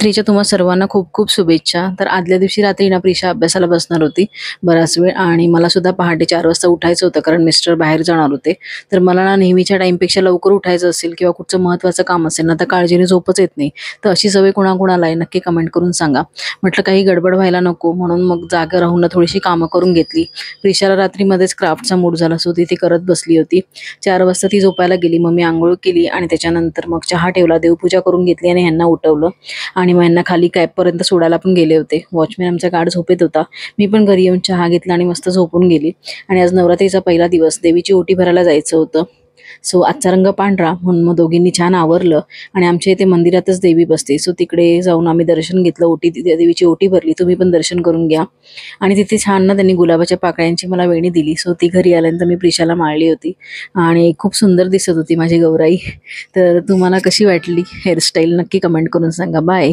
नवरात्रीच्या तुम्हा सर्वांना खूप खूप शुभेच्छा. तर आदल्या दिवशी रात्री ना प्रिशा अभ्यासाला बसणार होती बराच वेळ आणि मला सुद्धा पहाटे 4 वाजता उठायचं होतं कारण मिस्टर बाहेर जाणार होते. तर मला ना नेहमीच्या टाईमपेक्षा लवकर उठायचं असेल किंवा कुठचं महत्त्वाचं काम असेल ना तर काळजीने झोपच येत नाही. तर अशी सवय कोणाकोणाला आहे नक्की कमेंट करून सांगा. म्हटलं काही गडबड व्हायला नको म्हणून मग जागा राहून ना थोडीशी कामं करून घेतली. प्रिशाला रात्रीमध्येच क्राफ्टचा मूड झाला सो ती करत बसली होती. 4 वाजता ती झोपायला गेली. मग मी अंघोळ केली आणि त्याच्यानंतर मग चहा ठेवला, देवपूजा करून घेतली आणि ह्यांना उठवलं. आणि मग यांना खाली कॅबपर्यंत सोडायला पण गेले होते. वॉचमॅन आमचा गार्ड झोपेत होता. मी पण घरी येऊन चहा घेतला आणि मस्त झोपून गेली. आणि आज नवरात्रीचा पहिला दिवस, देवीची ओटी भरायला जायचं होतं. सो आजचा रंग पांढरा म्हणून मग दोघींनी छान आवरलं आणि आमच्या इथे मंदिरातच देवी बसते. सो तिकडे जाऊन आम्ही दर्शन घेतलं, देवीची ओटी भरली. तुम्ही पण दर्शन करून घ्या. आणि तिथे छान ना त्यांनी गुलाबाच्या पाकळ्यांची मला वेणी दिली. सो ती घरी आल्यानंतर मी प्रिशाला माळली होती आणि खूप सुंदर दिसत होती माझी गौराई. तर तुम्हाला कशी वाटली हेअरस्टाईल नक्की कमेंट करून सांगा. बाय.